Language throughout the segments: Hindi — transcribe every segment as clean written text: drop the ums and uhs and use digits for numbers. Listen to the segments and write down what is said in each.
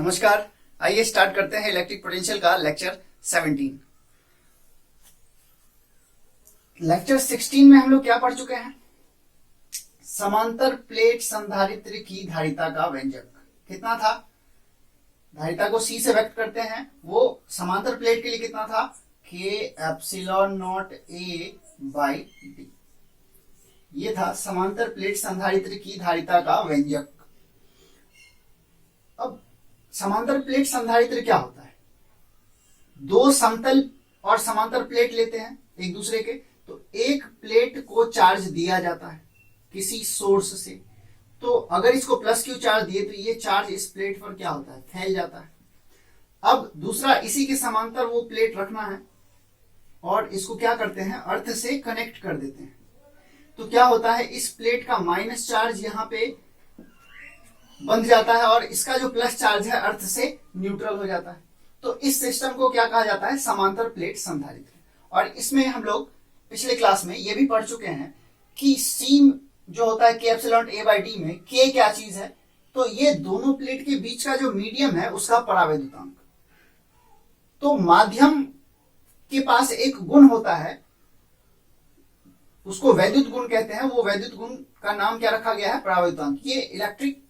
नमस्कार। आइए स्टार्ट करते हैं इलेक्ट्रिक पोटेंशियल का लेक्चर 17। लेक्चर 16 में हम लोग क्या पढ़ चुके हैं? समांतर प्लेट संधारित्र की धारिता का व्यंजक कितना था? धारिता को C से व्यक्त करते हैं, वो समांतर प्लेट के लिए कितना था? K epsilon not A by D। ये था समांतर प्लेट संधारित्र की धारिता का व्यंजक। अब समांतर प्लेट संधारित्र क्या होता है? दो समतल और समांतर प्लेट लेते हैं एक दूसरे के, तो एक प्लेट को चार्ज दिया जाता है किसी सोर्स से, तो अगर इसको प्लस क्यू चार्ज दिए तो ये चार्ज इस प्लेट पर क्या होता है? फैल जाता है। अब दूसरा, इसी के समांतर वो प्लेट रखना है और इसको क्या करते हैं? अर्थ से कनेक्ट कर देते हैं, तो क्या होता है? इस प्लेट का माइनस चार्ज यहाँ पे बंध जाता है और इसका जो प्लस चार्ज है अर्थ से न्यूट्रल हो जाता है। तो इस सिस्टम को क्या कहा जाता है? समांतर प्लेट संधारित्र। और इसमें हम लोग पिछले क्लास में ये भी पढ़ चुके हैं कि सीम जो होता है K epsilon A by D में K क्या चीज है? तो ये दोनों प्लेट के बीच का जो मीडियम है उसका परावैद्युतांक। तो माध्यम के पास एक गुण होता है, उसको वैद्युत गुण कहते हैं। वो वैद्युत गुण का नाम क्या रखा गया है? परावैद्युतांक। ये इलेक्ट्रिक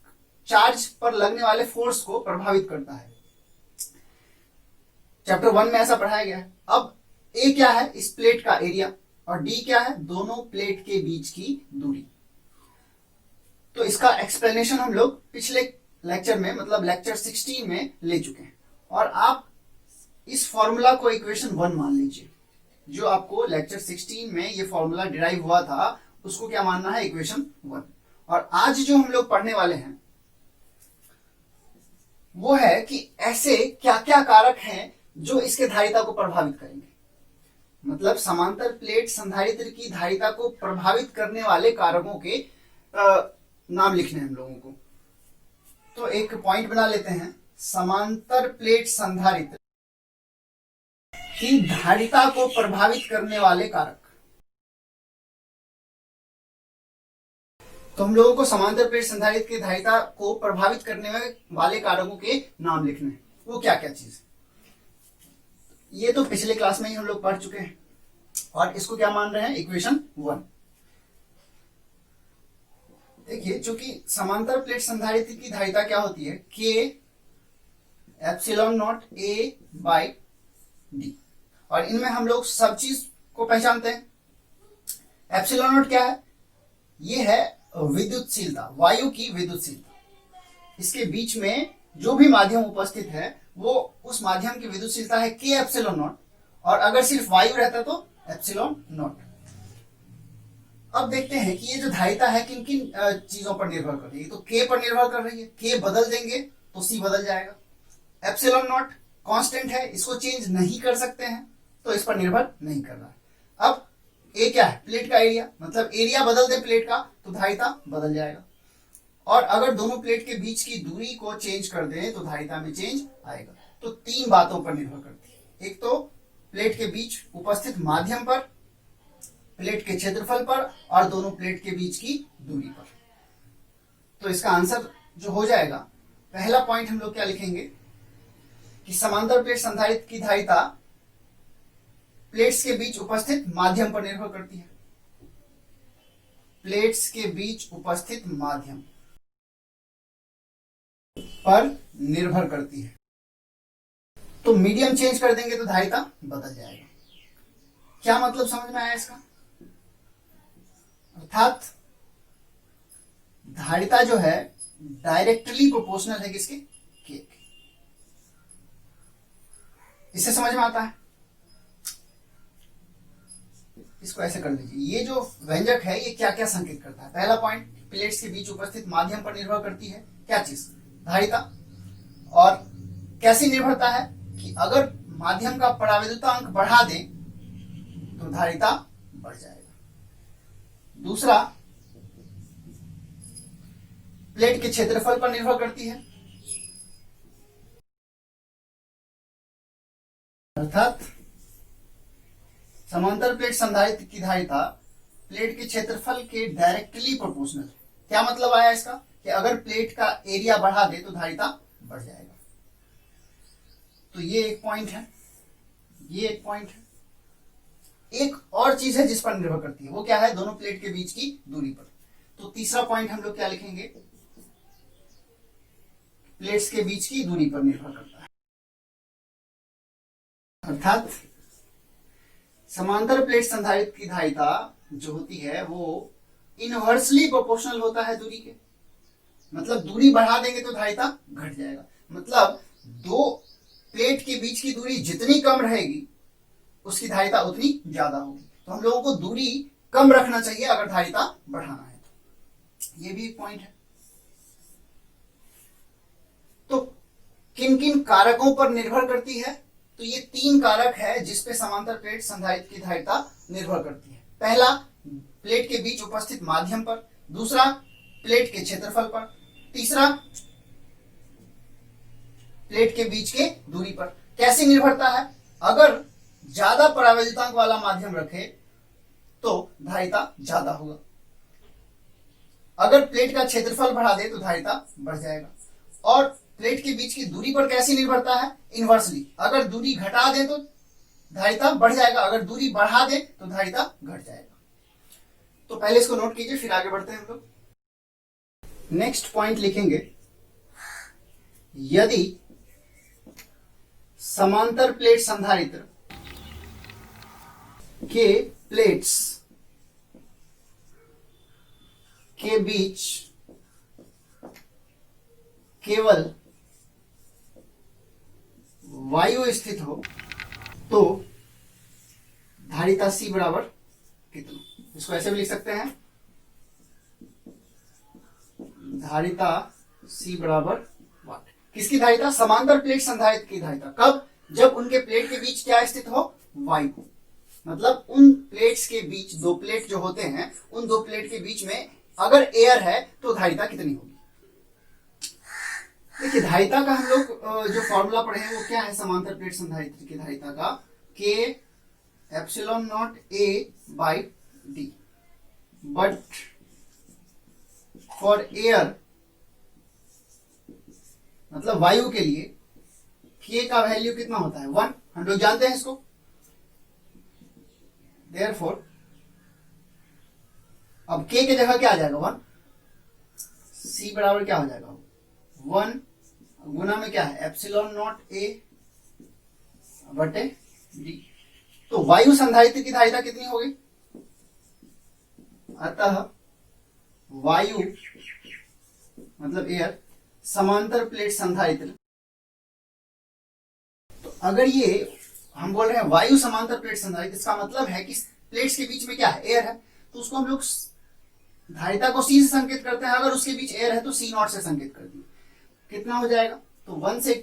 चार्ज पर लगने वाले फोर्स को प्रभावित करता है। चैप्टर 1 में ऐसा पढ़ाया गया है। अब A क्या है? इस प्लेट का एरिया, और D क्या है? दोनों प्लेट के बीच की दूरी। तो इसका एक्सप्लेनेशन हम लोग पिछले लेक्चर में, मतलब लेक्चर 16 में ले चुके हैं। और आप इस फॉर्मूला को इक्वेशन 1 मान लीजिए। जो आपको लेक्चर 16 में ये फॉर्मूला डिराइव हुआ था उसको क्या मानना है? इक्वेशन 1। और आज जो हम लोग पढ़ने वाले हैं वो है कि ऐसे क्या क्या कारक हैं जो इसके धारिता को प्रभावित करेंगे। मतलब समांतर प्लेट संधारित्र की धारिता को प्रभावित करने वाले कारकों के नाम लिखने हैं हम लोगों को। तो एक पॉइंट बना लेते हैं, समांतर प्लेट संधारित्र की धारिता को प्रभावित करने वाले कारक। तो हम लोगों को समांतर प्लेट संधारित्र की धारिता को प्रभावित करने वाले कारकों के नाम लिखने हैं। वो क्या क्या चीज? ये तो पिछले क्लास में ही हम लोग पढ़ चुके हैं और इसको क्या मान रहे हैं? इक्वेशन 1। देखिए, चूंकि समांतर प्लेट संधारित्र की धारिता क्या होती है? K epsilon not A by D। और इनमें हम लोग सब चीज को पहचानते हैं। एप्सिलॉन नॉट क्या है? ये है विद्युतशीलता, वायु की विद्युतशीलता। इसके बीच में जो भी माध्यम उपस्थित है वो उस माध्यम की विद्युतशीलता है K एप्सिलॉन नॉट, और अगर सिर्फ वायु रहता तो एप्सिलॉन नॉट। अब देखते हैं कि ये जो धारिता है किन किन चीजों पर निर्भर कर रही है। तो K पर निर्भर कर रही है। K बदल देंगे तो C बदल जाएगा। एप्सिलॉन नॉट कांस्टेंट है, इसको चेंज नहीं कर सकते हैं, तो इस पर निर्भर नहीं कर रहा है। अब A क्या है? प्लेट का एरिया, मतलब एरिया बदल दे प्लेट का तो धारिता बदल जाएगा। और अगर दोनों प्लेट के बीच की दूरी को चेंज कर दें तो धारिता में चेंज आएगा। तो तीन बातों पर निर्भर करती है। एक तो प्लेट के बीच उपस्थित माध्यम पर, प्लेट के क्षेत्रफल पर, और दोनों प्लेट के बीच की दूरी पर। तो इसका आंसर जो हो जाएगा, पहला पॉइंट हम लोग क्या लिखेंगे कि समांतर प्लेट संधारित्र की धारिता प्लेट्स के बीच उपस्थित माध्यम पर निर्भर करती है। प्लेट्स के बीच उपस्थित माध्यम पर निर्भर करती है। तो मीडियम चेंज कर देंगे तो धारिता बदल जाएगा। क्या मतलब समझ में आया इसका? अर्थात धारिता जो है डायरेक्टली प्रोपोर्शनल है किसके? K के। इससे समझ में आता है? इसको ऐसे कर लीजिए। ये जो व्यंजक है ये क्या क्या संकेत करता है? पहला पॉइंट, प्लेट्स के बीच उपस्थित माध्यम पर निर्भर करती है क्या चीज? धारिता। और कैसी निर्भरता है कि अगर माध्यम का परावैद्युतांक बढ़ा दें तो धारिता बढ़ जाएगा। दूसरा, प्लेट के क्षेत्रफल पर निर्भर करती है, अर्थात समांतर प्लेट संधारित्र की धारिता प्लेट के क्षेत्रफल के डायरेक्टली प्रोपोर्शनल है। क्या मतलब आया इसका? कि अगर प्लेट का एरिया बढ़ा दे तो धारिता बढ़ जाएगा। तो ये एक पॉइंट है, ये एक पॉइंट है। एक और चीज है जिस पर निर्भर करती है, वो क्या है? दोनों प्लेट के बीच की दूरी पर। तो तीसरा पॉइंट हम लोग क्या लिखेंगे? प्लेट्स के बीच की दूरी पर निर्भर करता है। अर्थात समांतर प्लेट संधारित्र की धारिता जो होती है वो इनवर्सली प्रोपोर्शनल होता है दूरी के। मतलब दूरी बढ़ा देंगे तो धारिता घट जाएगा। मतलब दो प्लेट के बीच की दूरी जितनी कम रहेगी उसकी धारिता उतनी ज्यादा होगी। तो हम लोगों को दूरी कम रखना चाहिए अगर धारिता बढ़ाना है तो। ये भी एक पॉइंट है। तो किन किन कारकों पर निर्भर करती है? तो ये तीन कारक है जिसपे समांतर प्लेट संधारित्र की धारिता निर्भर करती है। पहला, प्लेट के बीच उपस्थित माध्यम पर। दूसरा, प्लेट के क्षेत्रफल पर। तीसरा, प्लेट के बीच के दूरी पर। कैसे निर्भरता है? अगर ज्यादा परावैद्युतांक वाला माध्यम रखे तो धारिता ज्यादा होगा। अगर प्लेट का क्षेत्रफल बढ़ा दे तो धारिता बढ़ जाएगा। और प्लेट के बीच की दूरी पर कैसी निर्भरता है? इनवर्सली। अगर दूरी घटा दे तो धारिता बढ़ जाएगा, अगर दूरी बढ़ा दे तो धारिता घट जाएगा। तो पहले इसको नोट कीजिए, फिर आगे बढ़ते हैं हम लोग। नेक्स्ट पॉइंट लिखेंगे, यदि समांतर प्लेट संधारित्र के प्लेट्स के बीच केवल वायु स्थित हो तो धारिता C बराबर कितना? इसको ऐसे भी लिख सकते हैं, धारिता C बराबर वाट। किसकी धारिता? समांतर प्लेट संधारित्र की धारिता। कब? जब उनके प्लेट के बीच क्या स्थित हो? वायु। मतलब उन प्लेट्स के बीच, दो प्लेट जो होते हैं उन दो प्लेट के बीच में अगर एयर है तो धारिता कितनी होगी? देखिए, धारिता का हम लोग जो फॉर्मूला पढ़े हैं वो क्या है समांतर प्लेट संधारित्र की धारिता का? K epsilon not A by D। But for air, मतलब वायु के लिए K का वैल्यू कितना होता है? 1। हम लोग जानते हैं इसको। Therefore, अब K की जगह क्या आ जाएगा? 1। C बराबर क्या हो जाएगा? 1 गुना में क्या है? एप्सिलॉन नॉट A बटे D। तो वायु संधारित्र की धारिता कितनी होगी? अतः वायु मतलब एयर समांतर प्लेट संधारित्र। तो अगर ये हम बोल रहे हैं वायु समांतर प्लेट संधारित्र, इसका मतलब है कि प्लेट्स के बीच में क्या है? एयर है। तो उसको हम लोग धारिता को C से संकेत करते हैं। अगर उसके बीच एयर है तो C नॉट से संकेत कर दिए। कितना हो जाएगा? तो 1 से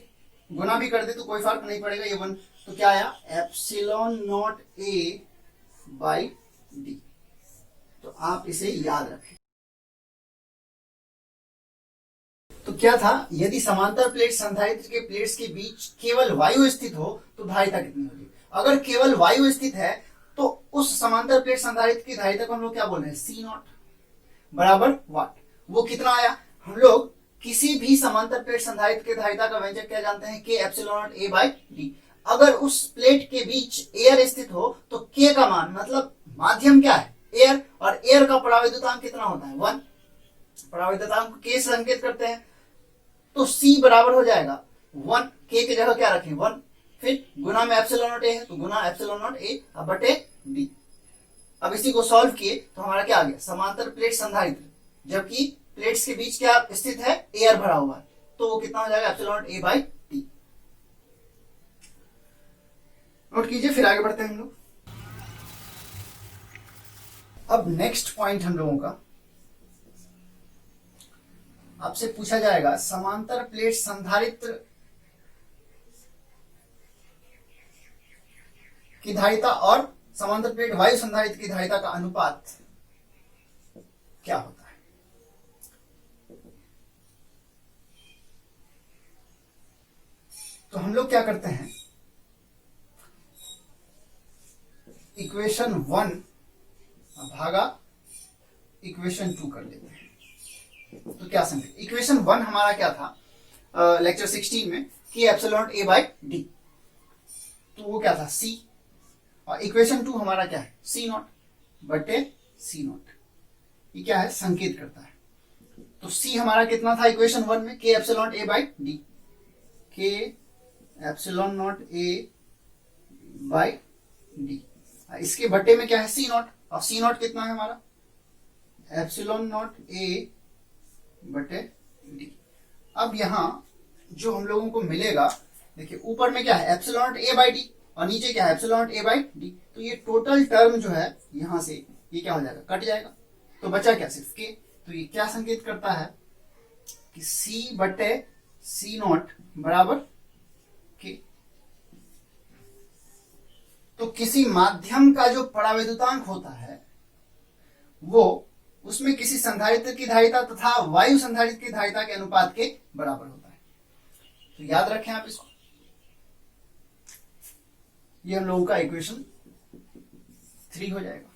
गुना भी कर दे तो कोई फर्क नहीं पड़ेगा, ये 1। तो क्या आया? Epsilon not A by D। तो आप इसे याद रखें। तो क्या था? यदि समांतर प्लेट संधारित्र के प्लेट्स के बीच केवल वायु स्थित हो तो धारिता कितनी होगी? अगर केवल वायु स्थित है तो उस समांतर प्लेट संधारित्र की धारिता को हम लोग क्या बोल रहे हैं? C नॉट बराबर वाट। वो कितना आया? हम लोग किसी भी समांतर प्लेट संधारित्र के धारिता का व्यंजक क्या जानते हैं? K epsilon not A by D। अगर उस प्लेट के बीच एयर स्थित हो तो K का मान, मतलब माध्यम क्या है? एयर। और एयर का परावैद्युतांक कितना होता है? 1। परावैद्युतांक को K से संकेत करते हैं तो C बराबर हो जाएगा 1। K की जगह क्या रखें? 1। फिर गुना में एप्सिलॉन नॉट A है तो गुना एप्सिलॉन नॉट A बटे D। अब इसी को सॉल्व किए तो हमारा क्या आ गया? समांतर प्लेट संधारित्र, जबकि प्लेट्स के बीच क्या स्थित है? एयर भरा हुआ है। तो वो कितना हो जाएगा? Epsilon not A by D। Note कीजिए, फिर आगे बढ़ते हैं हम लोग। अब नेक्स्ट पॉइंट हम लोगों का, आपसे पूछा जाएगा समांतर प्लेट संधारित्र की धारिता और समांतर प्लेट वायु संधारित्र की धारिता का अनुपात क्या होता है? तो हम लोग क्या करते हैं, इक्वेशन 1 भागा इक्वेशन 2 कर लेते हैं। तो क्या संकेत? इक्वेशन 1 हमारा क्या था लेक्चर 16 में? कि एप्सिलॉन A बाई D। तो वो क्या था सी, और इक्वेशन 2 हमारा क्या है सी नॉट बटे सी नॉट, ये क्या है संकेत करता है। तो सी हमारा कितना था इक्वेशन 1 में, K epsilon naught A by D, K epsilon naught A by D, इसके बटे में क्या है सी नॉट, और सी नॉट कितना है हमारा एप्सिलॉन नॉट ए बटे डी। अब यहां जो हम लोगों को मिलेगा, देखिए ऊपर में क्या है epsilon naught A by D और नीचे क्या है epsilon naught A by D, तो ये टोटल टर्म जो है यहां से ये क्या हो जाएगा कट जाएगा, तो बचा क्या सिर्फ के। तो ये क्या संकेत करता है कि सी बटे सी नॉट बराबर के। तो किसी माध्यम का जो परावैद्युतांक होता है वो उसमें किसी संधारित्र की धारिता तथा वायु संधारित्र की धारिता के अनुपात के बराबर होता है। तो याद रखें आप इसको, ये हम लोगों का इक्वेशन 3 हो जाएगा।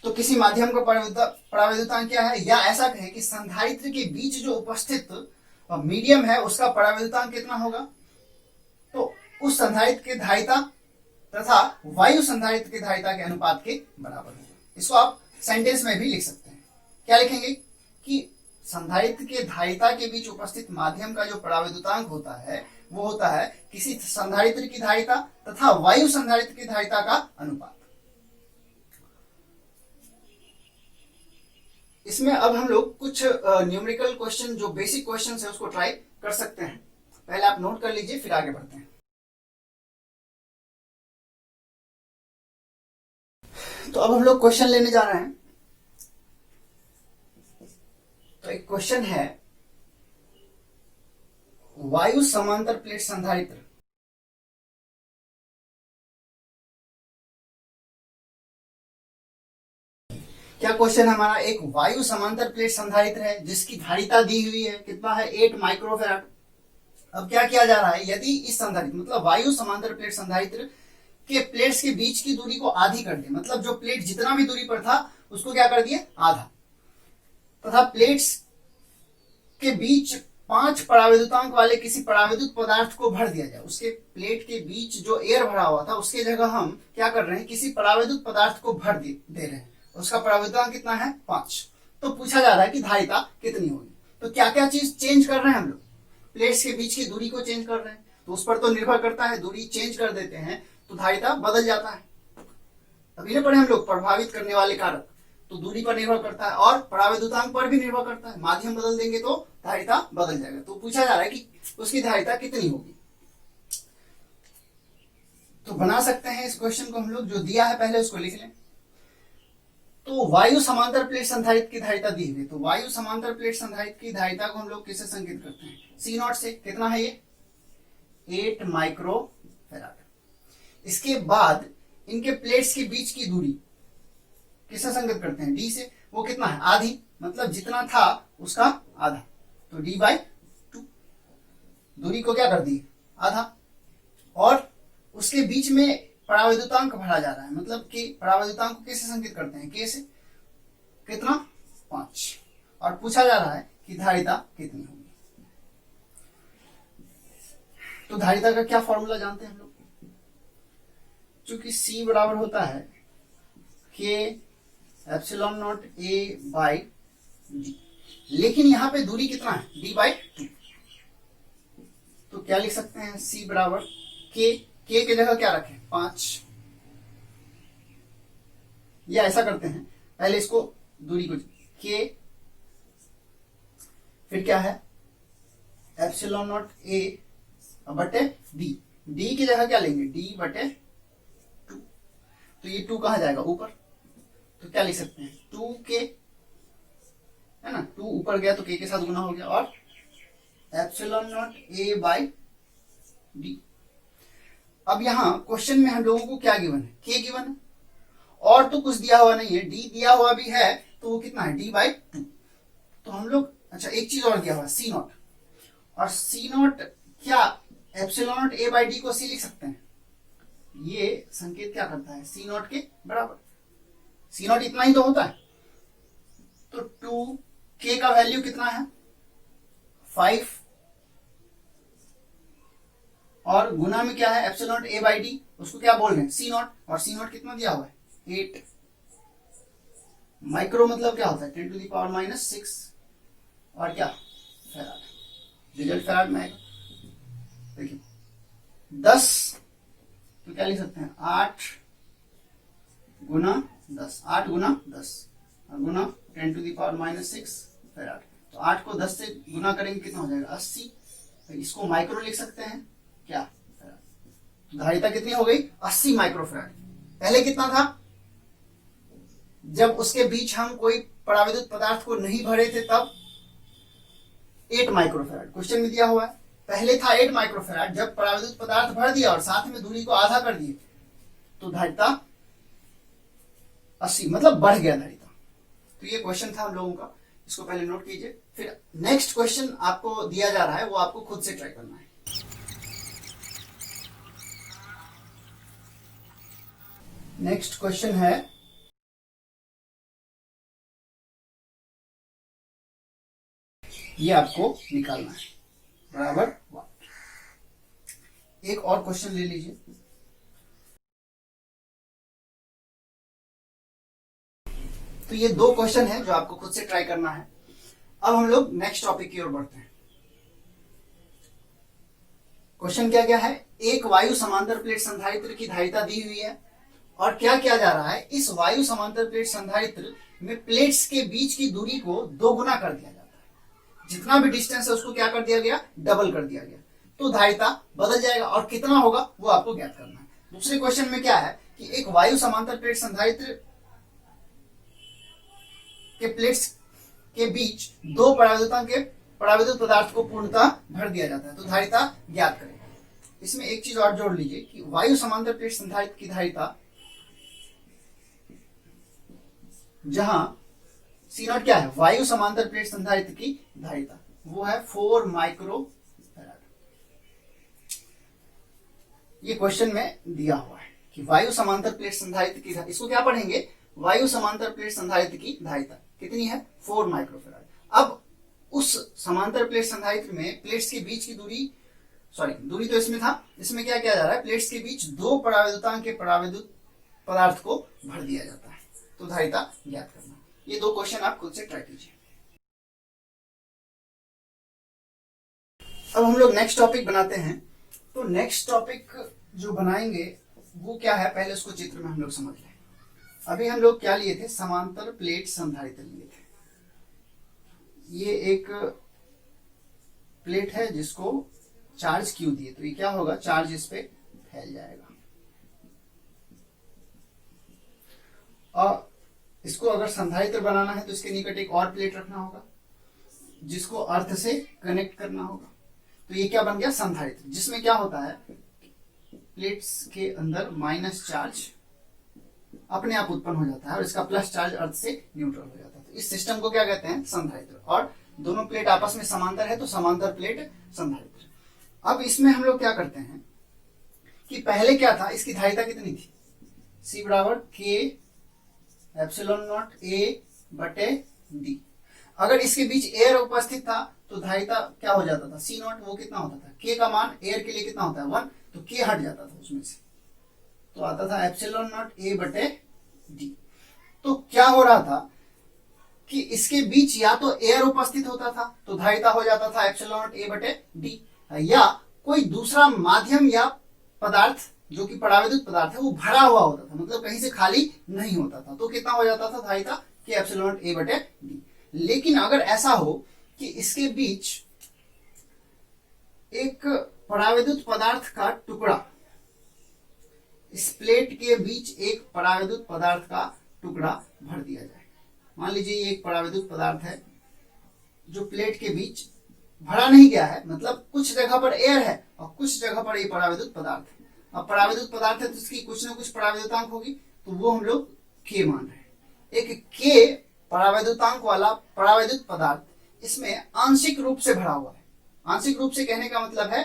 तो किसी माध्यम का परावैद्युतांक क्या है, या ऐसा कहें कि संधारित्र के बीच जो उपस्थित मीडियम है उसका परावैद्युतांक कितना होगा, तो उस संधारित्र की धारिता तथा वायु संधारित्र की धारिता के अनुपात के बराबर होगा। इसको आप सेंटेंस में भी लिख सकते हैं। क्या लिखेंगे कि संधारित्र के धारिता के बीच उपस्थित माध्यम का जो परावैद्युतांक होता है वो होता है किसी संधारित्र की धारिता तथा वायु संधारित्र की धारिता का अनुपात। इसमें अब हम लोग कुछ न्यूमेरिकल क्वेश्चन जो बेसिक क्वेश्चन है उसको ट्राई कर सकते हैं। पहले आप नोट कर लीजिए फिर आगे बढ़ते हैं। तो अब हम लोग क्वेश्चन लेने जा रहे हैं। तो एक क्वेश्चन है वायु समांतर प्लेट संधारित्र क्या क्वेश्चन है हमारा, एक वायु समांतर प्लेट संधारित्र है जिसकी धारिता दी हुई है कितना है 8 माइक्रोफैराड। अब क्या किया जा रहा है, यदि इस संधारित्र मतलब वायु समांतर प्लेट संधारित्र के प्लेट्स के बीच की दूरी को आधी कर दे, मतलब जो प्लेट जितना भी दूरी पर था उसको क्या कर दिए आधा, तथा प्लेट्स के बीच 5 परावैद्युतांक वाले किसी परावैद्युत पदार्थ को भर दिया जाए। उसके प्लेट के बीच जो एयर भरा हुआ था उसके जगह हम क्या कर रहे हैं किसी परावैद्युत पदार्थ को भर दे रहे हैं, उसका परावैद्युतांक कितना है 5। तो पूछा जा रहा है कि धारिता कितनी होगी। तो क्या क्या चीज चेंज कर रहे हैं हम लोग, प्लेट्स के बीच की दूरी को चेंज कर रहे हैं, तो उस पर तो निर्भर करता है, दूरी चेंज कर देते हैं तो धारिता बदल जाता है। अभी ना पढ़े हम लोग प्रभावित करने वाले कारक, तो दूरी पर निर्भर करता है और परावैद्युतांक पर भी निर्भर करता है। माध्यम बदल देंगे तो धारिता बदल जाएगा। तो पूछा जा रहा है कि उसकी धारिता कितनी होगी। तो बना सकते हैं इस क्वेश्चन को हम लोग, जो दिया है पहले उसको लिख लें। तो वायु समांतर प्लेट संधारित्र की धारिता दी हुई, तो वायु समांतर प्लेट संधारित्र की धारिता को हम लोग किससे संकेत करते हैं, सी नॉट से। कितना है ये 8 माइक्रोफैराड। इसके बाद इनके प्लेट्स के बीच की दूरी किससे संकेत करते हैं, डी से। वो कितना है आधी, मतलब जितना था उसका आधा, तो डी बाई 2। दूरी को क्या कर दी आधा, और उसके बीच में परावैद्युतांक भरा जा रहा है, मतलब कि परावैद्युतांक को कैसे संकेत करते हैं, के से। कितना 5, और पूछा जा रहा है कि धारिता कितनी होगी। तो धारिता का क्या फॉर्मूला जानते हैं हम लोग, चूंकि C बराबर होता है के epsilon naught A by D, लेकिन यहां पे दूरी कितना है डी बाई 2। तो क्या लिख सकते हैं C बराबर के के जगह क्या रखें 5, या ऐसा करते हैं पहले इसको दूरी को के, फिर क्या है एप्सिलॉन नॉट ए बटे डी, डी की जगह क्या लेंगे डी बटे 2। तो ये 2 कहां जाएगा ऊपर, तो क्या लिख सकते हैं 2 के, है ना, 2 ऊपर गया तो के साथ गुना हो गया, और epsilon naught A by D. अब यहां क्वेश्चन में हम लोगों को क्या गिवन है, के गिवन है, और तो कुछ दिया हुआ नहीं है, डी दिया हुआ भी है तो वो कितना है डी बाई 2। तो हम लोग अच्छा एक चीज और दिया हुआ सी नॉट, और सी नॉट क्या epsilon naught A by D को सी लिख सकते हैं। ये संकेत क्या करता है सी नॉट के बराबर, सी नॉट इतना ही तो होता है। तो 2 के का वैल्यू कितना है 5, और गुना में क्या है epsilon naught A by D, उसको क्या बोल रहे हैं सी नॉट, और सी नॉट कितना दिया हुआ है 8 माइक्रो, मतलब क्या होता है 10 टू द पावर माइनस 6, और क्या फैराड, रिजल्ट फैराड में आएगा। देखिए 10 तो क्या लिख सकते हैं 8 गुना 10, 8 गुना 10 और गुना 10 to the power minus 6 farad. तो 8 को 10 से गुना करेंगे कितना हो जाएगा 80, तो इसको माइक्रो लिख सकते हैं क्या फैराड। तो धारिता कितनी हो गई 80 माइक्रो फैराड। पहले कितना था, जब उसके बीच हम कोई पराविद्युत पदार्थ को नहीं भरे थे तब 8 माइक्रोफैराड क्वेश्चन में दिया हुआ है। पहले था 8 माइक्रोफैराड, जब पराविद्युत पदार्थ भर दिया और साथ में दूरी को आधा कर दिए तो धारिता 80 मतलब बढ़ गया धारिता। तो ये क्वेश्चन था हम लोगों का, इसको पहले नोट कीजिए। फिर नेक्स्ट क्वेश्चन आपको दिया जा रहा है, वो आपको खुद से ट्राई करना है। नेक्स्ट क्वेश्चन है ये आपको निकालना है बराबर 1। एक और क्वेश्चन ले लीजिए। तो ये 2 क्वेश्चन है जो आपको खुद से ट्राई करना है। अब हम लोग नेक्स्ट टॉपिक की ओर बढ़ते हैं। क्वेश्चन क्या क्या है, एक वायु समांतर प्लेट संधारित्र की धारिता दी हुई है और क्या किया जा रहा है, इस वायु समांतर प्लेट संधारित्र में प्लेट्स के बीच की दूरी को 2 गुना कर दिया जाता है। जितना भी डिस्टेंस है उसको क्या कर दिया गया, डबल कर दिया गया, तो धारिता बदल जाएगा और कितना होगा वो आपको ज्ञात करना है। दूसरे क्वेश्चन में क्या है कि एक वायु समांतर प्लेट संधारित्र के प्लेट्स के बीच 2 पराविद्युत पदार्थ को पूर्णतः भर दिया जाता है, तो धारिता ज्ञात करें। इसमें एक चीज और जोड़ लीजिए कि वायु समांतर प्लेट संधारित्र की धारिता, जहां सी नॉट क्या है, वायु समांतर प्लेट संधारित्र की धारिता, वो है 4 माइक्रो फैराड। ये क्वेश्चन में दिया हुआ है कि वायु समांतर प्लेट संधारित्र की, इसको क्या पढ़ेंगे, वायु समांतर प्लेट संधारित्र की धारिता कितनी है 4 माइक्रो फैराड। अब उस समांतर प्लेट संधारित्र में प्लेट्स के बीच की दूरी, दूरी तो इसमें था, इसमें क्या किया जा रहा है, प्लेट्स के बीच 2 पराविद्युतांक के पराविद्युत पदार्थ को भर दिया जाता है, तो धारिता ज्ञात करना। ये 2 क्वेश्चन आप खुद से ट्राई कीजिए। अब हम लोग नेक्स्ट टॉपिक बनाते हैं। तो नेक्स्ट टॉपिक जो बनाएंगे वो क्या है, पहले उसको चित्र में हम लोग समझ लें। अभी हम लोग क्या लिए थे, समांतर प्लेट संधारित्र लिए थे। ये एक प्लेट है जिसको चार्ज क्यू दिए, तो ये क्या होगा, चार्ज इस पे फैल जाएगा। और इसको अगर संधारित्र बनाना है तो इसके निकट एक और प्लेट रखना होगा जिसको अर्थ से कनेक्ट करना होगा। तो ये क्या बन गया, संधारित्र, जिसमें क्या होता है, प्लेट्स के अंदर माइनस चार्ज अपने आप उत्पन्न हो जाता है और इसका प्लस चार्ज अर्थ से न्यूट्रल हो जाता है। तो इस सिस्टम को क्या कहते हैं, संधारित्र। और दोनों प्लेट आपस में समांतर है तो समांतर प्लेट संधारित्र। अब इसमें हम लोग क्या करते हैं कि पहले क्या था, इसकी धारिता कितनी थी, C बराबर K एप्सिलॉन नॉट A बटे D। अगर इसके बीच एयर उपस्थित था तो धारिता क्या हो जाता था, C नॉट, वो कितना होता था, K का मान एयर के लिए कितना होता है 1, तो K हट जाता था उसमें से, तो आता था एप्सिलॉन नॉट A बटे D। तो क्या हो रहा था कि इसके बीच या तो एयर उपस्थित होता था तो धारिता हो जाता था एप्सिलॉन नॉट A बटे D, या कोई दूसरा माध्यम या पदार्थ जो कि पराविद्युत पदार्थ है वो भरा हुआ होता था, मतलब कहीं से खाली नहीं होता था, तो कितना हो जाता था धारिता कि एप्सिलॉन नॉट A बटे D। लेकिन अगर ऐसा हो कि इसके बीच एक पराविद्युत पदार्थ का टुकड़ा, इस प्लेट के बीच एक पराविद्युत पदार्थ का टुकड़ा भर दिया जाए, मान लीजिए ये एक पराविद्युत पदार्थ है जो प्लेट के बीच भरा नहीं गया है, मतलब कुछ जगह पर एयर है और कुछ जगह पर ये पराविद्युत पदार्थ है। अब पराविद्युत पदार्थ है तो इसकी कुछ ना कुछ पराविद्युतांक होगी, तो वो हम लोग K मान रहे हैं। एक K पराविद्युतांक वाला पराविद्युत पदार्थ इसमें आंशिक रूप से भरा हुआ है। आंशिक रूप से कहने का मतलब है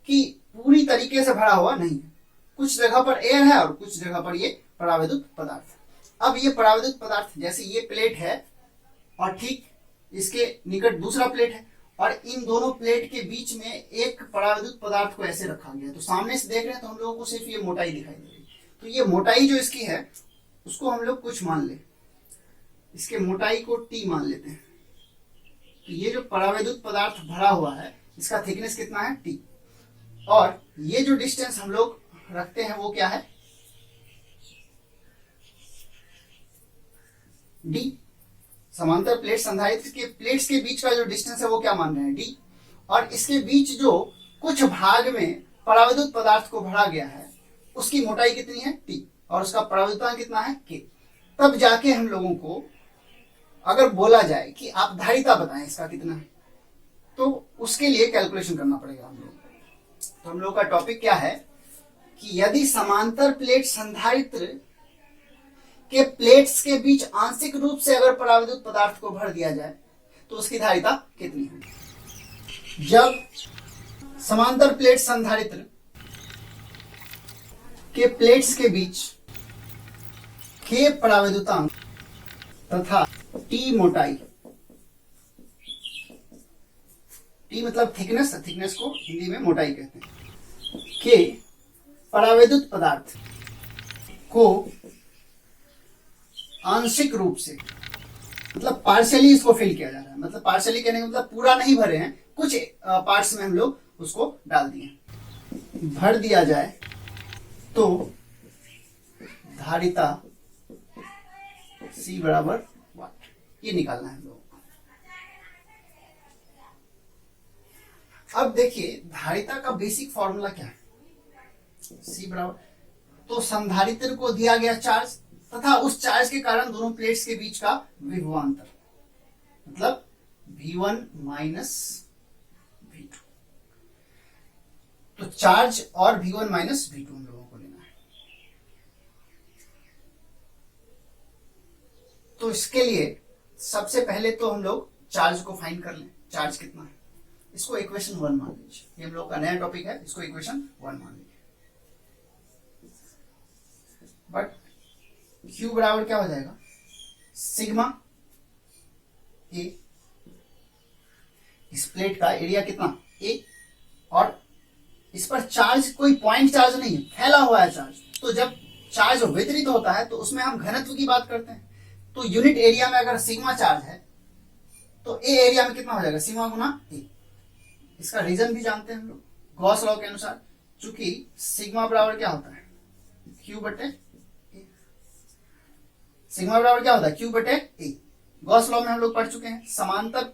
कि पूरी तरीके से भरा हुआ नहीं है, कुछ जगह पर एयर है और कुछ जगह पर ये पराविद्युत पदार्थ है। अब ये पराविद्युत पदार्थ, जैसे ये प्लेट है और ठीक इसके निकट दूसरा प्लेट है और इन दोनों प्लेट के बीच में एक पराविद्युत पदार्थ को ऐसे रखा गया। तो सामने से देख रहे हैं तो हम लोगों को सिर्फ ये मोटाई दिखाई दे रही है। तो ये मोटाई जो इसकी है उसको हम लोग कुछ मान ले, इसके मोटाई को टी मान लेते हैं। तो ये जो परावैद्युत पदार्थ भरा हुआ है इसका थिकनेस कितना है टी, और ये जो डिस्टेंस हम लोग रखते हैं वो क्या है डी। समांतर प्लेट संधारित्र के प्लेट्स के बीच का जो डिस्टेंस है वो क्या मान रहे हैं डी, और इसके बीच जो कुछ भाग में परावैद्युत पदार्थ को भरा गया है उसकी मोटाई कितनी है टी, और उसका परावैद्युतांक कितना है के। तब जाके हम लोगों को अगर बोला जाए कि आप धारिता बताएं इसका कितना है, तो उसके लिए कैलकुलेशन करना पड़ेगा हम लोग। तो हम लोग का टॉपिक क्या है कि यदि समांतर प्लेट संधारित्र के प्लेट्स के बीच आंशिक रूप से अगर परावैद्युत पदार्थ को भर दिया जाए तो उसकी धारिता कितनी होगी। जब समांतर प्लेट संधारित्र के प्लेट्स के बीच के परावैद्युतांक तथा टी मोटाई, टी मतलब थिकनेस, थिकनेस को हिंदी में मोटाई कहते हैं, के परावैद्युत पदार्थ को आंशिक रूप से मतलब पार्शियली इसको फिल किया जा रहा है, मतलब पार्शियली कहने का मतलब पूरा नहीं भरे हैं, कुछ पार्ट्स में हम लोग उसको डाल दिए, भर दिया जाए तो धारिता C बराबर वाट, ये निकालना है हम लोगों को। अब देखिए धारिता का बेसिक फॉर्मूला क्या है, C बराबर, तो संधारित्र को दिया गया चार्ज तथा उस चार्ज के कारण दोनों प्लेट्स के बीच का विभवांतर, मतलब V1 माइनस V2। तो चार्ज और V1 माइनस V2 हम लोगों को लेना है। तो इसके लिए सबसे पहले तो हम लोग चार्ज को फाइंड कर लें, चार्ज कितना है, इसको इक्वेशन 1 मान लीजिए, ये हम लोग का नया टॉपिक है, इसको इक्वेशन 1 मान लीजिए। बट Q बराबर क्या हो जाएगा सिग्मा ए, इस प्लेट का एरिया कितना ए, और इस पर चार्ज कोई पॉइंट चार्ज नहीं है, फैला हुआ है चार्ज। तो जब चार्ज वितरित होता है तो उसमें हम घनत्व की बात करते हैं। तो यूनिट एरिया में अगर सिग्मा चार्ज है तो ए एरिया में कितना हो जाएगा सिग्मा गुना ए। इसका रीजन भी जानते हैं हम लोग गॉस लॉ के अनुसार, चूंकि सिग्मा बराबर क्या होता है Q बटे ए, सिग्मा बराबर क्या होता है Q बटे ए। गॉस लॉ में हम लोग पढ़ चुके हैं, समांतर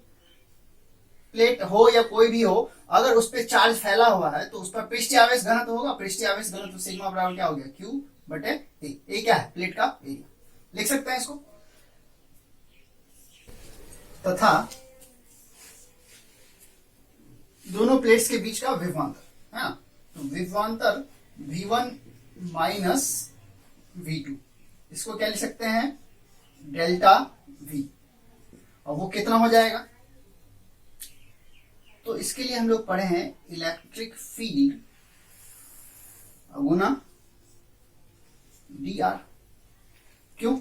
प्लेट हो या कोई भी हो, अगर उस पर चार्ज फैला हुआ है तो उस पर पृष्ठीय आवेश घनत्व होगा, पृष्ठीय आवेश घनत्व सिग्मा बराबर क्या हो गया Q बटे ए। ए क्या है प्लेट का एरिया, लिख सकते हैं इसको। तथा दोनों प्लेट्स के बीच का विभवांतर है ना, तो विभवांतर V1 माइनस V2, इसको क्या लिख सकते हैं डेल्टा V, और वो कितना हो जाएगा। तो इसके लिए हम लोग पढ़े हैं इलेक्ट्रिक फील्ड गुना dr। क्यों,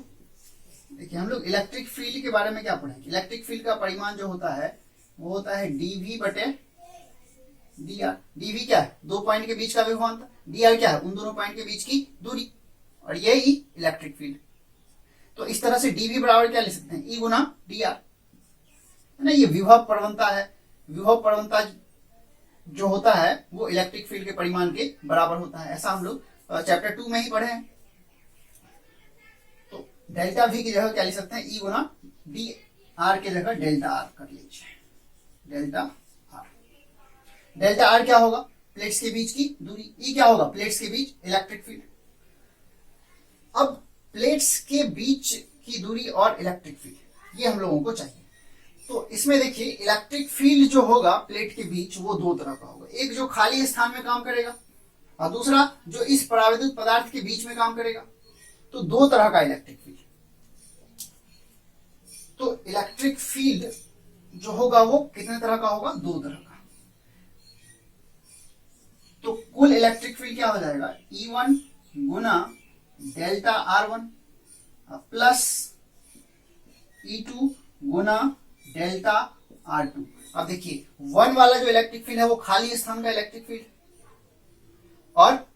देखिए हम लोग इलेक्ट्रिक फील्ड के बारे में क्या पढ़े, इलेक्ट्रिक फील्ड का परिमाण जो होता है वो होता है dv बटे dr। dv क्या है दो पॉइंट के बीच का विभवांतर, dr क्या है उन दोनों पॉइंट के बीच की दूरी, और यही इलेक्ट्रिक फील्ड। तो इस तरह से dv बराबर क्या लिख सकते हैं E गुना dr है ना, ये विभव प्रवणता है। विभव प्रवणता जो होता है वो इलेक्ट्रिक फील्ड के परिमाण के बराबर होता है, ऐसा हम लोग चैप्टर 2 में ही पढ़े हैं। तो डेल्टा V की जगह क्या लिख सकते हैं E गुना dr के जगह डेल्टा r कर लीजिए, डेल्टा r। डेल्टा r क्या होगा प्लेट्स के बीच की दूरी, E क्या होगा प्लेट्स के बीच इलेक्ट्रिक फील्ड। अब प्लेट्स के बीच की दूरी और इलेक्ट्रिक फील्ड ये हम लोगों को चाहिए। तो इसमें देखिए इलेक्ट्रिक फील्ड जो होगा प्लेट के बीच वो दो तरह का होगा, एक जो खाली स्थान में काम करेगा और दूसरा जो इस परावैद्युत पदार्थ के बीच में काम करेगा। तो दो तरह का इलेक्ट्रिक फील्ड। तो इलेक्ट्रिक फील्ड जो होगा वो कितने तरह का होगा दो तरह का। तो कुल इलेक्ट्रिक फील्ड क्या हो जाएगा E1 गुना डेल्टा R1 प्लस E2 गुना डेल्टा R2। अब देखिए 1 वाला जो इलेक्ट्रिक फील्ड है वो खाली स्थान का इलेक्ट्रिक फील्ड, और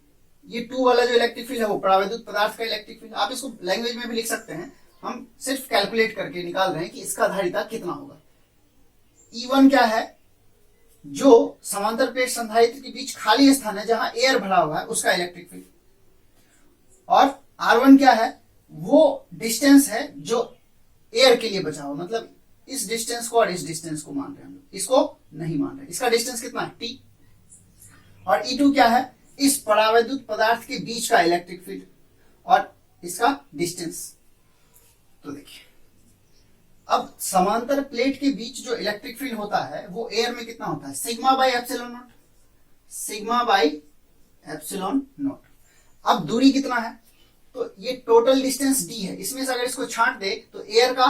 ये 2 वाला जो इलेक्ट्रिक फील्ड है वो परावैद्युत पदार्थ का इलेक्ट्रिक फील्ड। आप इसको लैंग्वेज में भी लिख सकते हैं, हम सिर्फ कैलकुलेट करके निकाल रहे हैं कि इसका धारिता कितना होगा। E1 क्या है, जो समांतर प्लेट संधारित्र के बीच खाली स्थान है जहां एयर भरा हुआ है उसका इलेक्ट्रिक फील्ड, और R1 क्या है, वो डिस्टेंस है जो एयर के लिए बचा हुआ, मतलब इस डिस्टेंस को और इस डिस्टेंस को मान रहे हैं हम लोग, इसको नहीं मान रहे। इसका डिस्टेंस कितना है, T। और E2 क्या है, इस परावैद्युत पदार्थ के बीच का इलेक्ट्रिक फील्ड और इसका डिस्टेंस। तो देखिए अब समांतर प्लेट के बीच जो इलेक्ट्रिक फील्ड होता है वो एयर में कितना होता है, sigma by epsilon not, sigma by epsilon not. अब दूरी कितना है, तो ये टोटल डिस्टेंस d है, इसमें से अगर इसको छांट दे तो एयर का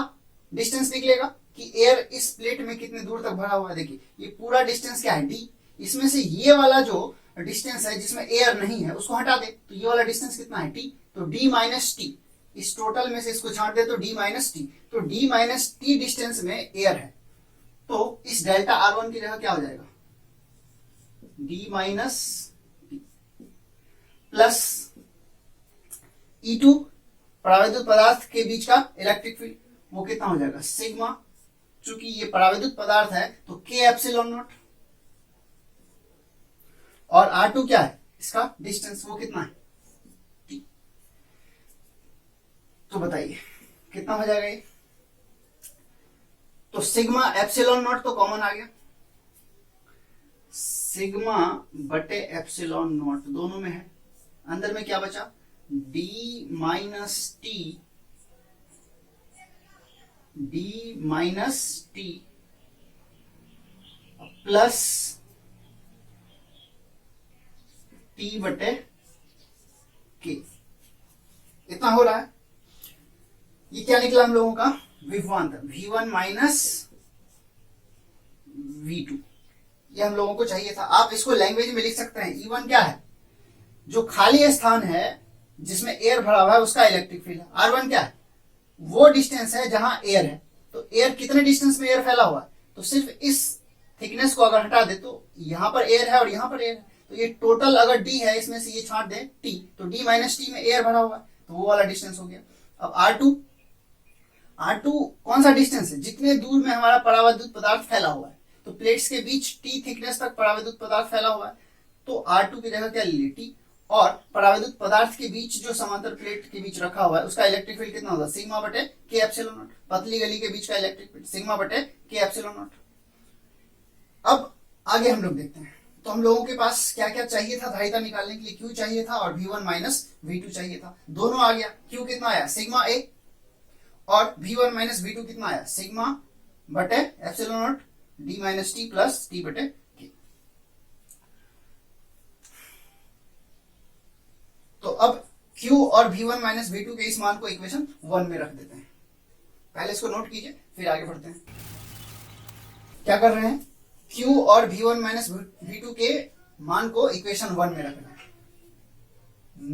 डिस्टेंस निकलेगा कि एयर इस प्लेट में कितने दूर तक भरा हुआ है। देखिए ये पूरा डिस्टेंस क्या है, d। इसमें से ये वाला जो डिस्टेंस है जिसमें एयर नहीं है उसको हटा दे तो ये वाला डिस्टेंस कितना है, t। तो d माइनस टी, इस टोटल में से इसको छांट दे तो d माइनस टी, तो d माइनस टी डिस्टेंस में एयर है, तो इस डेल्टा R1 की जगह क्या हो जाएगा, d minus T plus E2 परावैद्युत पदार्थ के बीच का इलेक्ट्रिक फील्ड, वो कितना हो जाएगा, सिग्मा, चूंकि ये परावैद्युत पदार्थ है तो k एप्सिलॉन नॉट, और R2 क्या है, इसका डिस्टेंस, वो कितना है, t। तो बताइए कितना हो जाएगा ये, तो सिग्मा एप्सिलॉन नॉट तो कॉमन आ गया, सिग्मा बटे एप्सिलॉन नॉट दोनों में है, अंदर में क्या बचा, d minus T, d minus T plus t बटे k, इतना हो रहा है। ये क्या निकला हम लोगों का, विभवांतर V1 माइनस V2, ये हम लोगों को चाहिए था। आप इसको लैंग्वेज में लिख सकते हैं, E1 क्या है, जो खाली स्थान है जिसमें एयर भरा हुआ है उसका इलेक्ट्रिक फील्ड है। R1 क्या है, वो डिस्टेंस है जहां एयर है, तो एयर कितने डिस्टेंस में एयर फैला हुआ है, तो सिर्फ इस थिकनेस को अगर हटा दे तो यहां पर एयर है और यहां पर एयर है, तो ये टोटल अगर d है इसमें से ये छांट दे t, तो d माइनस टी में एयर भरा हुआ है, तो वो वाला डिस्टेंस हो गया। अब R2 कौन सा डिस्टेंस है, जितने दूर में हमारा परावैद्युत पदार्थ फैला हुआ है, तो प्लेट्स के बीच t थिकनेस तक परावैद्युत पदार्थ फैला हुआ है, तो R2 की जगह क्या ले ली, t, और परावैद्युत पदार्थ के बीच जो समांतर प्लेट के बीच रखा हुआ है उसका इलेक्ट्रिक फील्ड कितना होगा, सिग्मा बटे के एप्सिलॉन नॉट, पतली गली के बीच का इलेक्ट्रिक फील्ड सिग्मा बटे के एप्सिलॉन नॉट। अब आगे हम लोग देखते हैं, तो हम लोगों के पास क्या क्या चाहिए था धारिता निकालने के लिए, Q चाहिए था और V1 माइनस V2 चाहिए था, दोनों आ गया। Q कितना आया, सिग्मा A, और V1 माइनस V2 कितना आया, सिग्मा बटे epsilon not d minus T plus t बटे k। तो अब Q और V1 माइनस V2 के इस मान को इक्वेशन 1 में रख देते हैं। पहले इसको नोट कीजिए फिर आगे बढ़ते हैं। क्या कर रहे हैं, Q और V1 माइनस V2 के मान को इक्वेशन 1 में रखना है।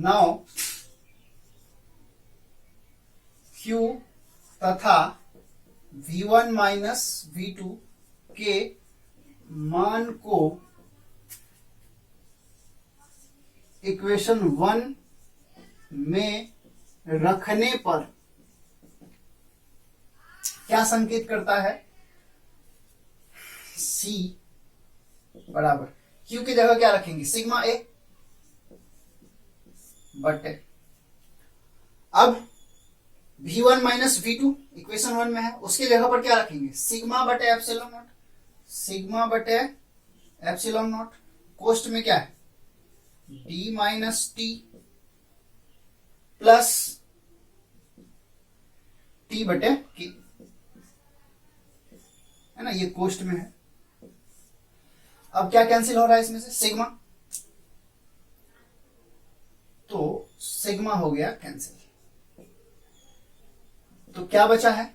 नाउ Q तथा V1 माइनस V2 के मान को इक्वेशन 1 में रखने पर क्या संकेत करता है, C बराबर Q की जगह क्या रखेंगे, सिग्मा A बटे, अब V1 माइनस V2 इक्वेशन 1 में है, उसकी जगह पर क्या रखेंगे, सिग्मा बटे एप्सिलॉन नॉट, सिग्मा बटे एप्सिलॉन नॉट, कोष्ट में क्या है, d minus T plus t बटे k, है ना, ये कोष्ट में है। अब क्या कैंसिल हो रहा है इसमें से, सिग्मा, तो सिग्मा हो गया कैंसिल, तो क्या बचा है,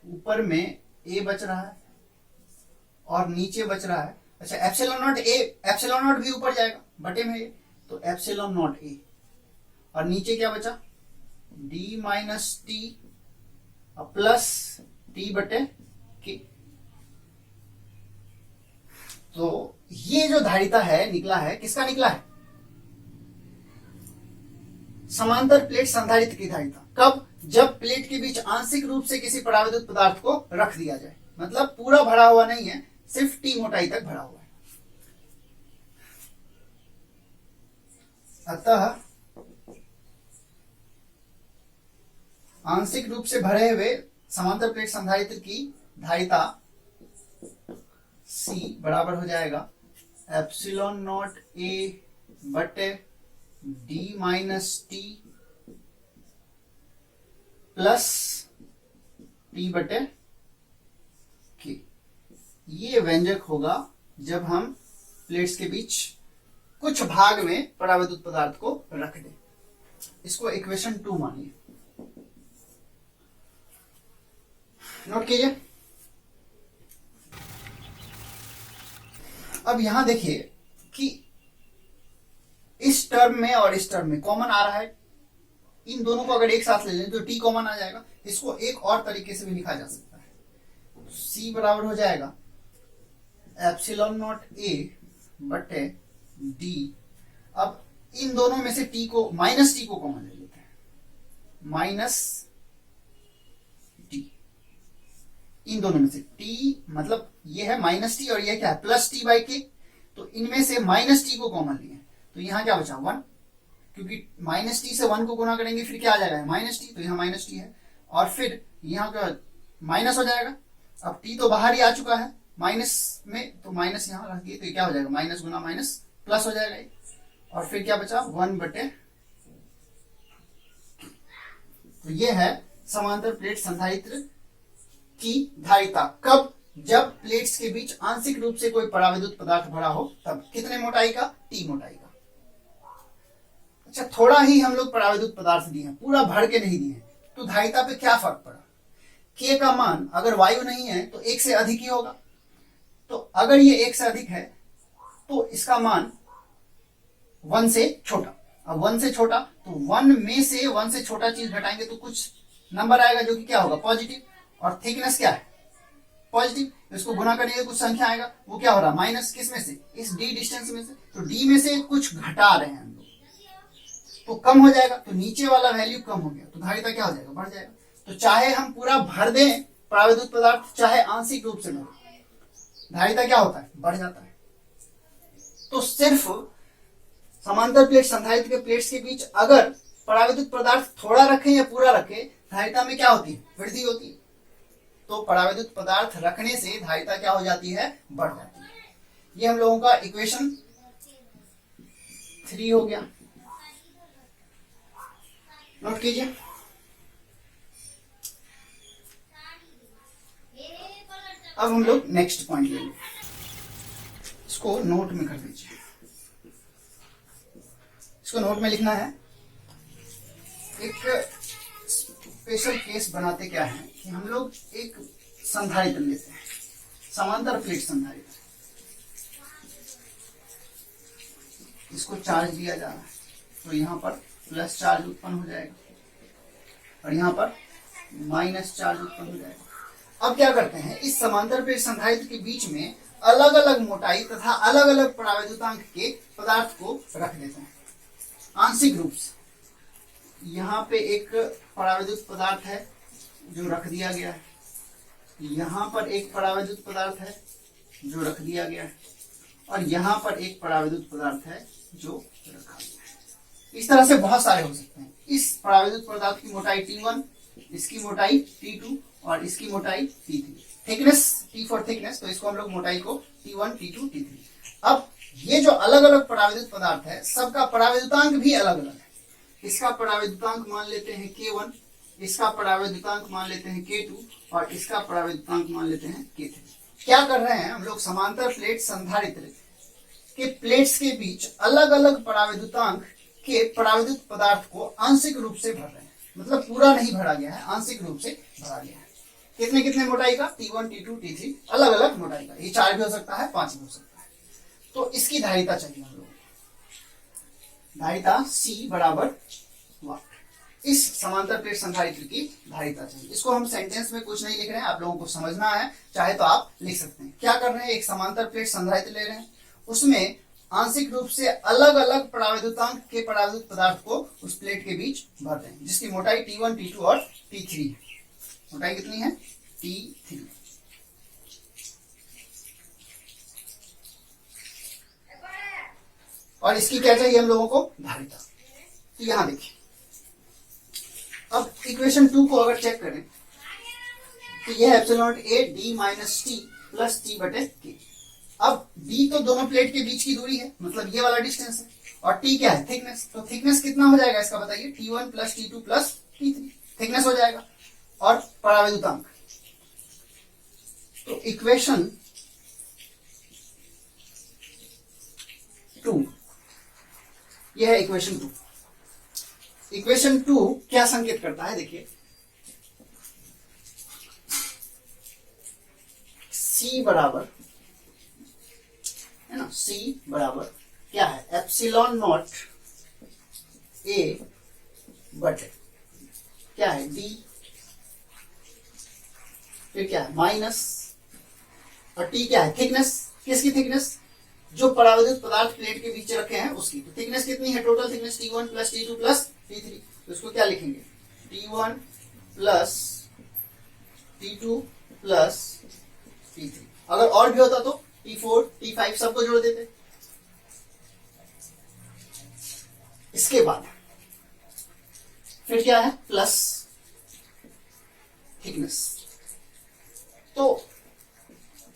ऊपर में a बच रहा है और नीचे बच रहा है, अच्छा epsilon not a, epsilon not भी ऊपर जाएगा बटे में a, तो एप्सिलॉन नॉट a, और नीचे क्या बचा, d minus T plus t बटे k, तो ये जो धारिता है निकला है, किसका निकला है? समांतर प्लेट संधारित्र की धारिता। कब? जब प्लेट के बीच आंशिक रूप से किसी परावैद्युत पदार्थ को रख दिया जाए, मतलब पूरा भरा हुआ नहीं है, सिर्फ टी मोटाई तक भरा हुआ है। अतः आंशिक रूप से भरे हुए समांतर प्लेट संधारित्र की धारिता C बराबर हो जाएगा एप्सिलॉन नॉट A बटे D minus T plus T बटे K। ये व्यंजक होगा जब हम प्लेट्स के बीच कुछ भाग में परावैद्युत पदार्थ को रख दें। इसको इक्वेशन 2 मानिए। नोट कीजिए। अब यहां देखिए कि इस टर्म में और इस टर्म में कॉमन आ रहा है। इन दोनों को अगर एक साथ ले लें तो टी कॉमन आ जाएगा। इसको एक और तरीके से भी लिखा जा सकता है। सी बराबर हो जाएगा एप्सिलॉन नॉट ए बटे डी। अब इन दोनों में से टी को माइनस टी को कॉमन ले लेते हैं, माइनस टी। इन दोनों में से टी मतलब ये है माइनस टी और ये क्या है प्लस टी बाई के। तो इनमें से माइनस टी को कॉमन लिए, तो यहां क्या बचा 1, क्योंकि माइनस टी से 1 को गुना करेंगे फिर क्या आ जाएगा माइनस टी, तो यहाँ माइनस टी है और फिर यहाँ का माइनस हो जाएगा। अब टी तो बाहर ही आ चुका है माइनस में, तो माइनस यहाँ रख दिए तो क्या हो जाएगा माइनस गुना माइनस प्लस हो जाएगा। और फिर क्या बचा 1 बटे। तो ये है समांतर प्लेट संधारित्र की धारिता। कब? जब प्लेट्स के बीच आंशिक रूप से कोई परावैद्युत पदार्थ भरा हो तब। कितने मोटाई का? टी मोटाई का। अच्छा, थोड़ा ही हम लोग परावैद्युत पदार्थ दिए हैं, पूरा भर के नहीं दिए, तो धारिता पे क्या फर्क पड़ा? के का मान अगर वायु नहीं है तो 1 से अधिक ही होगा। तो अगर ये 1 से अधिक है तो इसका मान 1 से छोटा। अब 1 से छोटा तो 1 में से 1 से छोटा चीज घटाएंगे तो कुछ नंबर आएगा जो कि क्या होगा पॉजिटिव। और थिकनेस क्या है? पॉजिटिव। इसको गुना करेंगे कुछ संख्या आएगा, वो क्या हो रहा है माइनस। किस में से? इस डी डिस्टेंस में से। तो डी में से कुछ घटा रहे हैं हम लोग, तो कम हो जाएगा। तो नीचे वाला वैल्यू कम हो गया तो धारिता क्या हो जाएगा? बढ़ जाएगा। तो चाहे हम पूरा भर दें परावैद्युत पदार्थ, चाहे आंशिक रूप से भरें, धारिता क्या होता है? बढ़ जाता है। तो सिर्फ समांतर प्लेट संधारित्र के प्लेट्स के बीच अगर परावैद्युत पदार्थ थोड़ा रखें या पूरा रखें, धारिता में क्या होती है? वृद्धि होती है। तो परावैद्युत पदार्थ रखने से धारिता क्या हो जाती है? बढ़ जाती है। ये हम लोगों का इक्वेशन 3 हो गया। नोट कीजिए। अब हम लोग नेक्स्ट पॉइंट लेंगे, इसको नोट में कर दीजिए। इसको नोट में लिखना है। एक स्पेशल केस बनाते क्या है कि हम लोग एक संधारित्र लेते हैं, समांतर प्लेट संधारित्र। इसको चार्ज दिया जा रहा है तो यहाँ पर प्लस चार्ज उत्पन्न हो जाएगा और यहाँ पर माइनस चार्ज उत्पन्न हो जाएगा। अब क्या करते हैं, इस समांतर प्लेट संधारित्र के बीच में अलग अलग मोटाई तथा अलग अलग परावैद्युतांक के पदार्थ को रख देते हैं आंशिक रूप से। यहाँ पे एक परावैद्युत पदार्थ है जो रख दिया गया है, यहाँ पर एक परावैद्युत पदार्थ है जो रख दिया गया है, और यहाँ पर एक परावैद्युत पदार्थ है जो रखा गया है। इस तरह से बहुत सारे हो सकते हैं। इस परावैद्युत पदार्थ की मोटाई T1, इसकी मोटाई T2 और इसकी मोटाई T3। Thickness T for thickness, तो इसको हम लोग मोटाई को T1, T2, T3। अब ये जो अलग अलग परावैद्युत पदार्थ है सबका परावैद्युतांक भी अलग अलग है। इसका परावैद्युतांक मान लेते हैं K1, इसका परावैद्युतांक मान लेते हैं K2 और इसका परावैद्युतांक मान लेते हैं K3। क्या कर रहे हैं हम लोग? समांतर प्लेट संधारित्र के प्लेट्स के बीच अलग अलग परावैद्युतांक के परावैद्युत पदार्थ को आंशिक रूप से भर रहे हैं, मतलब पूरा नहीं भरा गया है, आंशिक रूप से भरा गया है। कितने कितने मोटाई का? T1, T2, T3, अलग अलग मोटाई का। ये 4 भी हो सकता है, 5 भी हो सकता है। तो इसकी धारिता चाहिए हम लोग। धारिता C बराबर वाट। इस समांतर प्लेट संधारित्र की धारिता चाहिए। इसको हम सेंटेंस में कुछ नहीं लिख रहे हैं, आप लोगों को समझना है, चाहे तो आप लिख सकते हैं। क्या कर रहे हैं, एक समांतर प्लेट संधारित्र ले रहे हैं, उसमें आंशिक रूप से अलग अलग परावैद्युतांक के परावैद्युत पदार्थ को उस प्लेट के बीच भरते हैं, जिसकी मोटाई T1, T2 और T3 है। मोटाई कितनी है, T3। और इसकी क्या चाहिए हम लोगों को, धारिता। तो यहां देखिए, अब इक्वेशन 2 को अगर चेक करें तो यह epsilon A D minus T plus T बटे के। अब डी तो दोनों प्लेट के बीच की दूरी है, मतलब ये वाला डिस्टेंस है, और टी क्या है, थिकनेस। तो थिकनेस कितना हो जाएगा इसका बताइए, T1 plus T2 plus T3 thickness हो जाएगा। और परावैद्युतांक, तो इक्वेशन 2, यह है इक्वेशन 2। इक्वेशन 2 क्या संकेत करता है, देखिए C बराबर है ना, C बराबर क्या है, एप्सिलॉन नॉट A बटे क्या है D, फिर क्या है माइनस, और T क्या है, थिकनेस। किसकी थिकनेस, जो परावैद्युत पदार्थ प्लेट के बीच रखे हैं उसकी। तो थिकनेस कितनी है, total thickness T1 plus T2 plus T3। तो इसको क्या लिखेंगे, T1 plus T2 plus T3। अगर और भी होता तो T4 T5 सबको जोड़ देते। इसके बाद फिर क्या है, प्लस थिकनेस। तो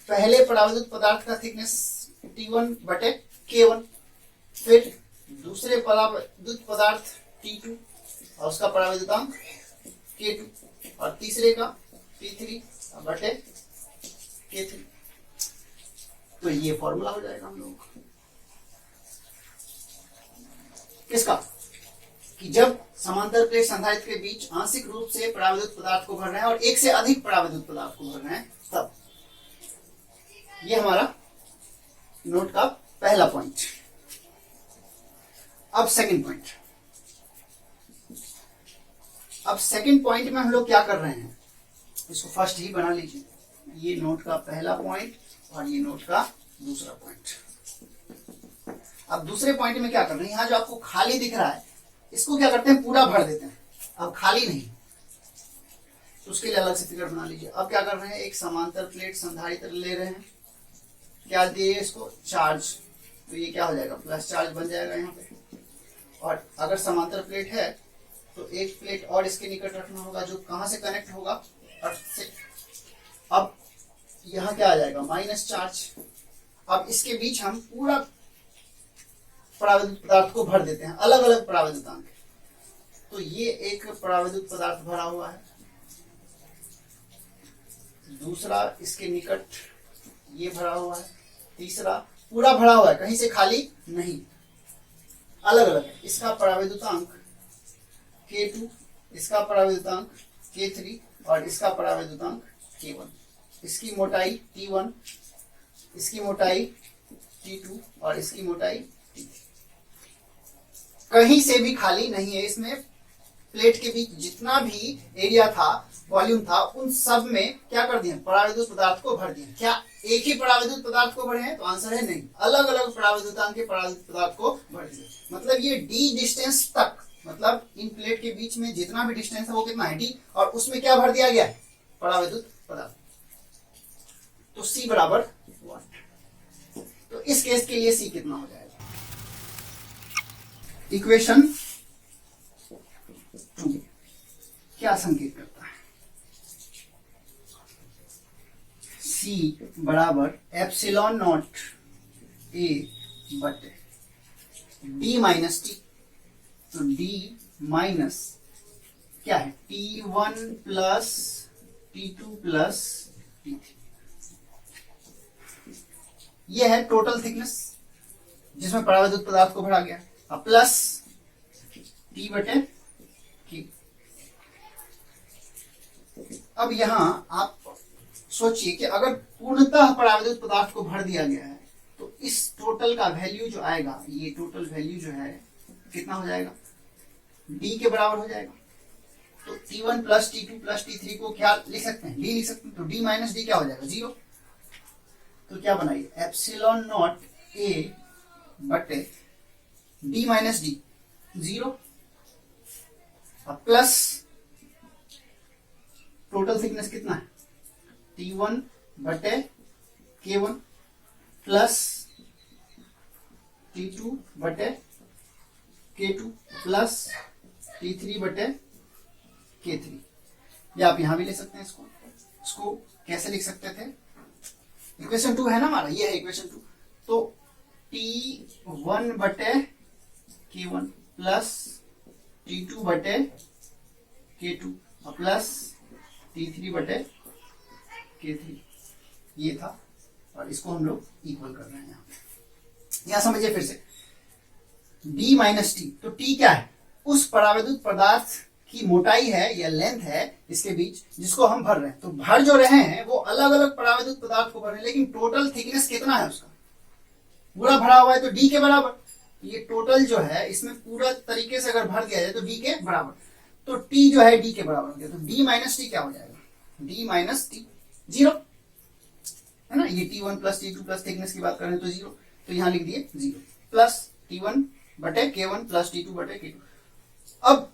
पहले परावैद्युत पदार्थ का थिकनेस T1 बटे K1, फिर दूसरे परावैद्युत पदार्थ T2 और उसका परावैद्युतांक K2, और तीसरे का T3 बटे K3। तो ये फॉर्मूला हो जाएगा हम लोगों का किसका, कि जब समांतर प्लेट संधारित्र के बीच आंशिक रूप से परावैद्युत पदार्थ को भर रहे हैं और एक से अधिक परावैद्युत पदार्थ को भर रहे हैं, तब। ये हमारा नोट का पहला पॉइंट। अब सेकंड पॉइंट। अब सेकंड पॉइंट में हम लोग क्या कर रहे हैं, इसको फर्स्ट ही बना लीजिए, ये नोट का पहला पॉइंट और ये नोट का दूसरा पॉइंट। अब दूसरे पॉइंट में क्या कर रहे हैं, यहां जो आपको खाली दिख रहा है इसको क्या करते हैं, पूरा भर देते हैं। अब खाली नहीं, तो उसके लिए अलग से फिगर बना लीजिए। अब क्या कर रहे हैं, एक समांतर प्लेट संधारित्र ले रहे हैं, क्या दिए इसको, चार्ज। तो ये क्या हो जाएगा, प्लस चार्ज बन जाएगा यहाँ पे। और अगर समांतर प्लेट है तो एक प्लेट और इसके निकट रखना होगा, जो कहां से कनेक्ट होगा, अर्थ से। अब यहाँ क्या आ जाएगा, माइनस चार्ज। अब इसके बीच हम पूरा परावैद्युत पदार्थ को भर देते हैं, अलग अलग परावैद्युतांक। तो ये एक परावैद्युत पदार्थ भरा हुआ है, दूसरा इसके निकट ये भरा हुआ है, तीसरा पूरा भरा हुआ है, कहीं से खाली नहीं, अलग अलग है। इसका परावैद्युतांक K2, इसका परावैद्युतांक K3 और इसका परावैद्युतांक K1। इसकी मोटाई T1, इसकी मोटाई T2 और इसकी मोटाई T3। कहीं से भी खाली नहीं है इसमें। प्लेट के बीच जितना भी एरिया था, वॉल्यूम था, उन सब में क्या कर दिया, परावैद्युत पदार्थ को भर दिया। क्या एक ही परावैद्युत पदार्थ को भरे हैं, तो आंसर है नहीं, अलग अलग परावैद्युतांक के परावैद्युत पदार्थ को भर दिया। मतलब ये D डिस्टेंस तक, मतलब इन प्लेट के बीच में जितना भी डिस्टेंस है वो कितना है, D, और उसमें क्या भर दिया गया है, परावैद्युत पदार्थ। तो C बराबर 1। तो इस केस के लिए C कितना हो जाएगा, इक्वेशन 2 क्या संकेत करता है, C बराबर एप्सिलॉन नॉट A बटे D माइनस टी। तो D माइनस क्या है, T1 plus T2 plus T3। यह है टोटल थिकनेस जिसमें परावैद्युत पदार्थ को भरा गया। अब प्लस T बटे K। अब यहां आप सोचिए कि अगर पूर्णतः परावैद्युत पदार्थ को भर दिया गया है तो इस टोटल का वैल्यू जो आएगा, ये टोटल वैल्यू जो है कितना हो जाएगा, D के बराबर हो जाएगा। तो T1 plus T2 plus T3 को क्या लिख सकते हैं, डी लिख सकते हैं। तो डी माइनस डी क्या हो जाएगा, 0। तो क्या बनाइए, एप्सिलॉन नॉट ए बटे डी माइनस डी 0, अब प्लस टोटल थिकनेस कितना है T1 बटे K1 प्लस T2 बटे K2 प्लस T3 बटे K3। या आप यहां भी ले सकते हैं इसको कैसे लिख सकते थे, इक्वेशन 2 है ना हमारा, ये है इक्वेशन 2। तो T1 बटे K1 प्लस T2 बटे K2 प्लस T3 बटे K3, ये था। और इसको हम लोग इक्वल कर रहे हैं यहां समझिए फिर से, D माइनस टी। तो T क्या है, उस परावैद्युत पदार्थ की मोटाई है या लेंथ है इसके बीच जिसको हम भर रहे हैं। तो भर जो रहे हैं वो अलग अलग परावैद्युत पदार्थ को भर रहे हैं, लेकिन टोटल थिकनेस कितना है उसका, पूरा भरा हुआ है तो D के बराबर। ये टोटल जो है इसमें पूरा तरीके से अगर भर दिया जाए तो D के बराबर। तो T जो है D के बराबर हो गया। तो D माइनस टी क्या हो जाएगा, D माइनस टी 0 है ना। ये T1 plus T2 plus thickness की बात करें तो 0, तो यहां लिख दिए 0 प्लस T1 बटे K1 प्लस T2 बटे K2। अब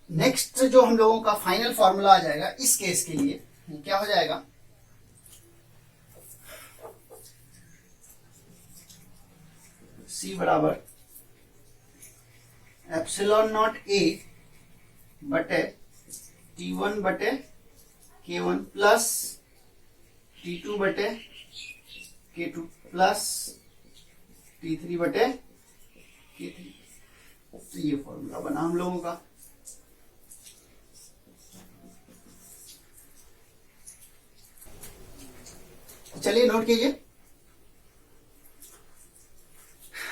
नेक्स्ट जो हम लोगों का फाइनल फॉर्मूला आ जाएगा इस केस के लिए, वो क्या हो जाएगा, C बराबर एप्सिलॉन नॉट A बटे T1 बटे K1 प्लस T2 बटे K2 प्लस T3 बटे K3। तो ये फॉर्मूला बना हम लोगों का। चलिए नोट कीजिए।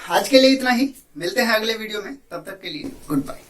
आज के लिए इतना ही, मिलते हैं अगले वीडियो में, तब तक के लिए गुड बाय।